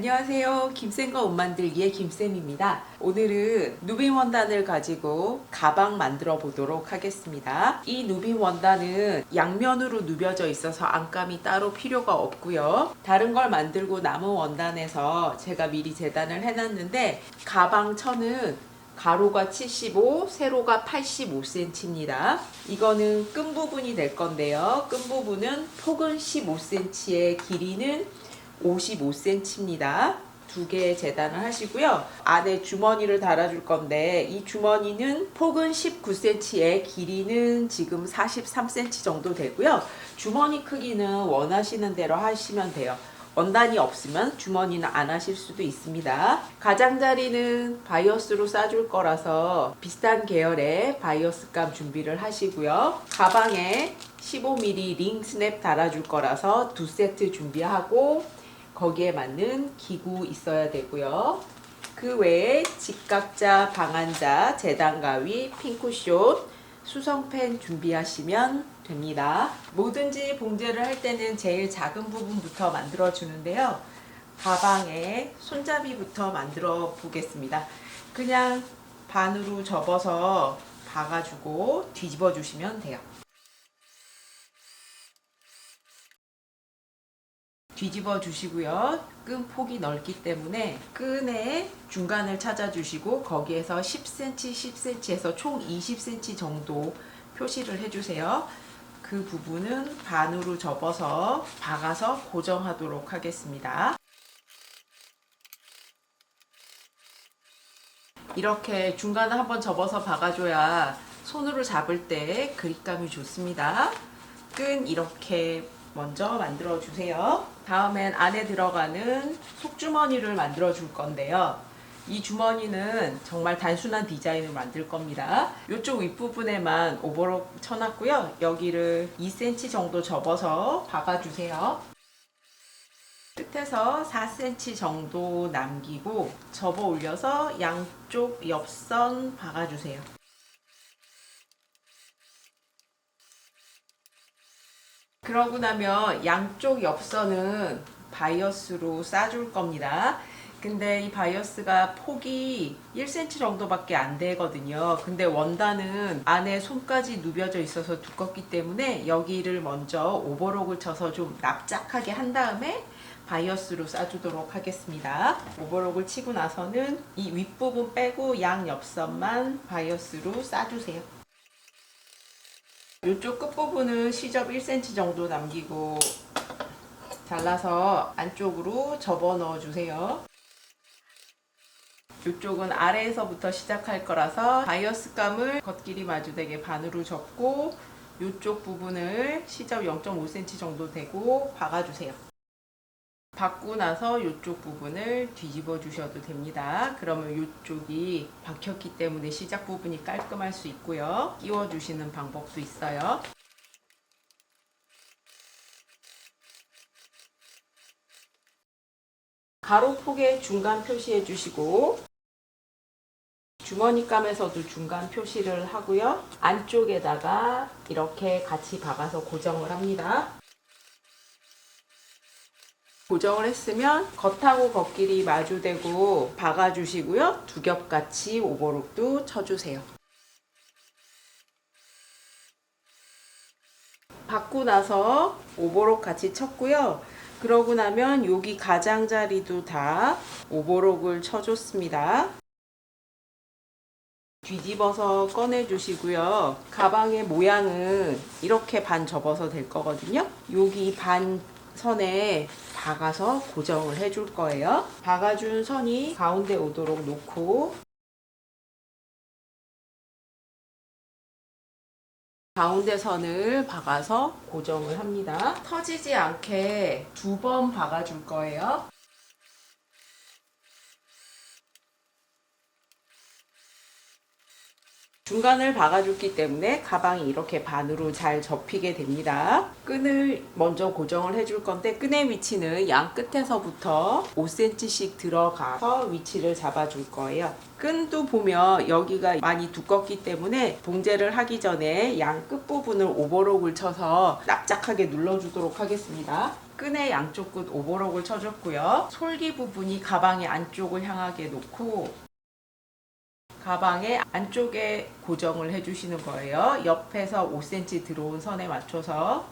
안녕하세요. 김쌤과 옷 만들기의 김쌤입니다. 오늘은 누빔 원단을 가지고 가방 만들어 보도록 하겠습니다. 이 누빔 원단은 양면으로 누벼져 있어서 안감이 따로 필요가 없고요. 다른 걸 만들고 남은 원단에서 제가 미리 재단을 해놨는데 가방 천은 가로가 75, 세로가 85cm입니다. 이거는 끈 부분이 될 건데요. 끈 부분은 폭은 15cm에 길이는 55cm입니다. 두 개 재단을 하시고요. 안에 주머니를 달아줄 건데 이 주머니는 폭은 19cm에 길이는 지금 43cm 정도 되고요. 주머니 크기는 원하시는 대로 하시면 돼요. 원단이 없으면 주머니는 안 하실 수도 있습니다. 가장자리는 바이어스로 싸줄 거라서 비슷한 계열의 바이어스감 준비를 하시고요. 가방에 15mm 링 스냅 달아줄 거라서 두 세트 준비하고 거기에 맞는 기구 있어야 되고요. 그 외에 직각자, 방한자, 재단 가위, 핀쿠션, 수성펜 준비하시면 됩니다. 뭐든지 봉제를 할 때는 제일 작은 부분부터 만들어 주는데요. 가방에 손잡이부터 만들어 보겠습니다. 그냥 반으로 접어서 박아주고 뒤집어 주시면 돼요. 뒤집어 주시고요. 끈 폭이 넓기 때문에 끈의 중간을 찾아 주시고 거기에서 10cm, 10cm에서 총 20cm 정도 표시를 해주세요. 그 부분은 반으로 접어서 박아서 고정하도록 하겠습니다. 이렇게 중간을 한번 접어서 박아줘야 손으로 잡을 때 그립감이 좋습니다. 끈 이렇게 먼저 만들어 주세요. 다음엔 안에 들어가는 속주머니를 만들어 줄 건데요. 이 주머니는 정말 단순한 디자인을 만들 겁니다. 이쪽 윗부분에만 오버록 쳐놨고요. 여기를 2cm 정도 접어서 박아주세요. 끝에서 4cm 정도 남기고 접어 올려서 양쪽 옆선 박아주세요. 그러고 나면 양쪽 옆선은 바이어스로 싸줄 겁니다. 근데 이 바이어스가 폭이 1cm 정도밖에 안 되거든요. 근데 원단은 안에 손까지 누벼져 있어서 두껍기 때문에 여기를 먼저 오버록을 쳐서 좀 납작하게 한 다음에 바이어스로 싸주도록 하겠습니다. 오버록을 치고 나서는 이 윗부분 빼고 양 옆선만 바이어스로 싸주세요. 이쪽 끝부분은 시접 1cm 정도 남기고 잘라서 안쪽으로 접어 넣어 주세요. 이쪽은 아래에서부터 시작할 거라서 바이어스감을 겉길이 마주되게 반으로 접고 이쪽 부분을 시접 0.5cm 정도 되고 박아주세요. 박고 나서 이쪽 부분을 뒤집어 주셔도 됩니다. 그러면 이쪽이 박혔기 때문에 시작 부분이 깔끔할 수 있고요. 끼워 주시는 방법도 있어요. 가로폭에 중간 표시해 주시고 주머니감에서도 중간 표시를 하고요. 안쪽에다가 이렇게 같이 박아서 고정을 합니다. 고정을 했으면 겉하고 겉길이 마주대고 박아주시고요. 두 겹같이 오버록도 쳐주세요. 박고 나서 오버록 같이 쳤고요. 그러고 나면 여기 가장자리도 다 오버록을 쳐줬습니다. 뒤집어서 꺼내 주시고요. 가방의 모양은 이렇게 반 접어서 될 거거든요. 여기 반 선에 박아서 고정을 해줄 거예요. 박아준 선이 가운데 오도록 놓고 가운데 선을 박아서 고정을 합니다. 터지지 않게 2번 박아줄 거예요. 중간을 박아줬기 때문에 가방이 이렇게 반으로 잘 접히게 됩니다. 끈을 먼저 고정을 해줄 건데 끈의 위치는 양 끝에서부터 5cm씩 들어가서 위치를 잡아줄 거예요. 끈도 보면 여기가 많이 두껍기 때문에 봉제를 하기 전에 양 끝부분을 오버록을 쳐서 납작하게 눌러주도록 하겠습니다. 끈의 양쪽 끝 오버록을 쳐줬고요. 솔기 부분이 가방의 안쪽을 향하게 놓고 가방의 안쪽에 고정을 해주시는 거예요. 옆에서 5cm 들어온 선에 맞춰서.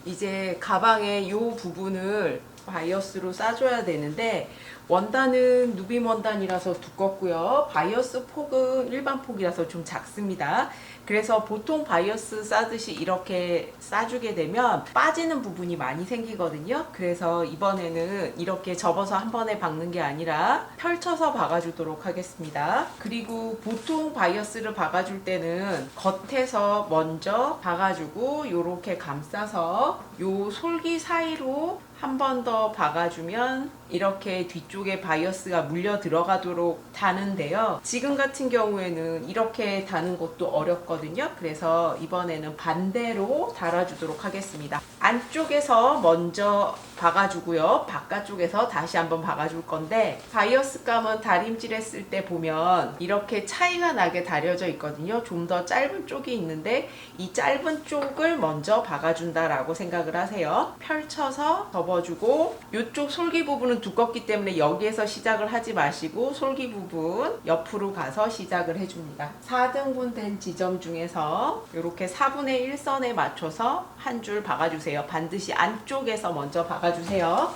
이제 가방의 이 부분을 바이어스로 싸줘야 되는데 원단은 누빔 원단이라서 두껍고요. 바이어스 폭은 일반 폭이라서 좀 작습니다. 그래서 보통 바이어스 싸듯이 이렇게 싸주게 되면 빠지는 부분이 많이 생기거든요. 그래서 이번에는 이렇게 접어서 한 번에 박는 게 아니라 펼쳐서 박아주도록 하겠습니다. 그리고 보통 바이어스를 박아줄 때는 겉에서 먼저 박아주고 이렇게 감싸서 요 솔기 사이로 한 번 더 박아주면 이렇게 뒤쪽에 바이어스가 물려 들어가도록 다는데요. 지금 같은 경우에는 이렇게 다는 것도 어렵거든요. 그래서 이번에는 반대로 달아주도록 하겠습니다. 안쪽에서 먼저 박아주고요. 바깥쪽에서 다시 한번 박아줄 건데 바이어스 감은 다림질 했을 때 보면 이렇게 차이가 나게 다려져 있거든요. 좀 더 짧은 쪽이 있는데 이 짧은 쪽을 먼저 박아준다라고 생각을 하세요. 펼쳐서 접어주고 이쪽 솔기 부분은 두껍기 때문에 여기에서 시작을 하지 마시고 솔기 부분 옆으로 가서 시작을 해줍니다. 4등분 된 지점 중에서 이렇게 4분의 1선에 맞춰서 한 줄 박아주세요. 반드시 안쪽에서 먼저 박아주세요.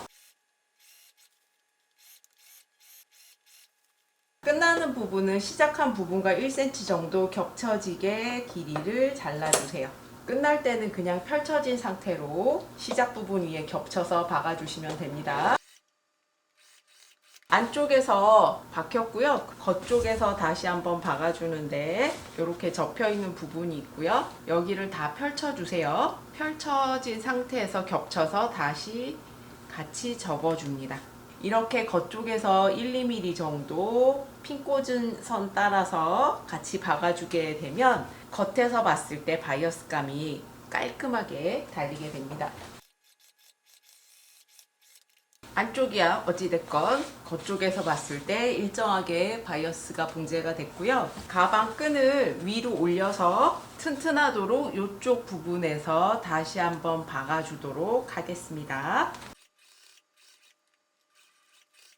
끝나는 부분은 시작한 부분과 1cm 정도 겹쳐지게 길이를 잘라주세요. 끝날 때는 그냥 펼쳐진 상태로 시작 부분 위에 겹쳐서 박아주시면 됩니다. 안쪽에서 박혔고요. 겉쪽에서 다시 한번 박아주는데 이렇게 접혀있는 부분이 있고요. 여기를 다 펼쳐주세요. 펼쳐진 상태에서 겹쳐서 다시 같이 접어줍니다. 이렇게 겉쪽에서 1, 2mm 정도 핀 꽂은 선 따라서 같이 박아주게 되면 겉에서 봤을 때 바이어스감이 깔끔하게 달리게 됩니다. 안쪽이야 어찌됐건 겉쪽에서 봤을 때 일정하게 바이어스가 봉제가 됐고요. 가방 끈을 위로 올려서 튼튼하도록 이쪽 부분에서 다시 한번 박아주도록 하겠습니다.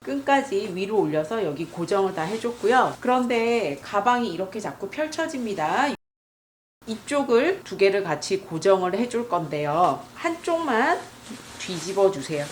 끈까지 위로 올려서 여기 고정을 다 해줬고요. 그런데 가방이 이렇게 자꾸 펼쳐집니다. 이쪽을 두 개를 같이 고정을 해줄 건데요. 한쪽만 뒤집어 주세요.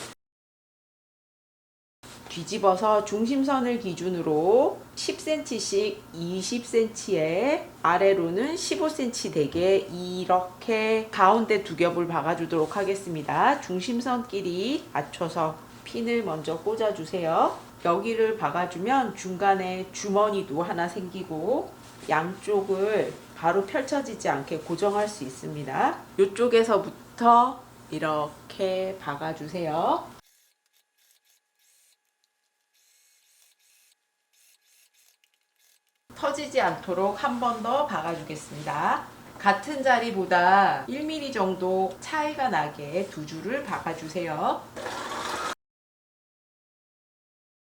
뒤집어서 중심선을 기준으로 10cm씩 20cm에 아래로는 15cm 되게 이렇게 가운데 두 겹을 박아주도록 하겠습니다. 중심선끼리 맞춰서 핀을 먼저 꽂아주세요. 여기를 박아주면 중간에 주머니도 하나 생기고 양쪽을 바로 펼쳐지지 않게 고정할 수 있습니다. 이쪽에서부터 이렇게 박아주세요. 터지지 않도록 한 번 더 박아주겠습니다. 같은 자리보다 1mm 정도 차이가 나게 두 줄을 박아주세요.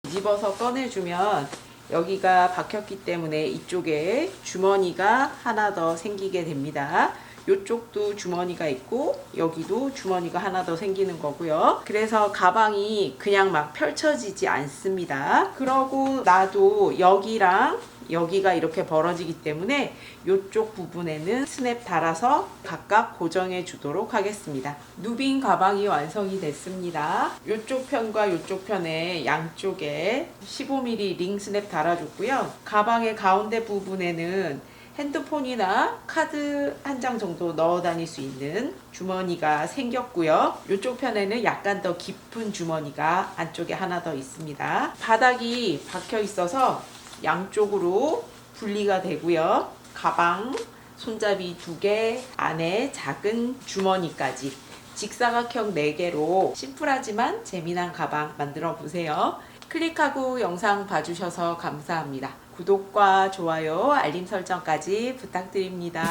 뒤집어서 꺼내주면 여기가 박혔기 때문에 이쪽에 주머니가 하나 더 생기게 됩니다. 이쪽도 주머니가 있고 여기도 주머니가 하나 더 생기는 거고요. 그래서 가방이 그냥 막 펼쳐지지 않습니다. 그러고 나도 여기랑 여기가 이렇게 벌어지기 때문에 이쪽 부분에는 스냅 달아서 각각 고정해 주도록 하겠습니다. 누빔 가방이 완성이 됐습니다. 이쪽 편과 이쪽 편에 양쪽에 15mm 링 스냅 달아줬고요. 가방의 가운데 부분에는 핸드폰이나 카드 한 장 정도 넣어 다닐 수 있는 주머니가 생겼고요. 이쪽 편에는 약간 더 깊은 주머니가 안쪽에 하나 더 있습니다. 바닥이 박혀 있어서 양쪽으로 분리가 되고요. 가방, 손잡이 2개, 안에 작은 주머니까지 직사각형 4개로 심플하지만 재미난 가방 만들어 보세요. 클릭하고 영상 봐주셔서 감사합니다. 구독과 좋아요, 알림 설정까지 부탁드립니다.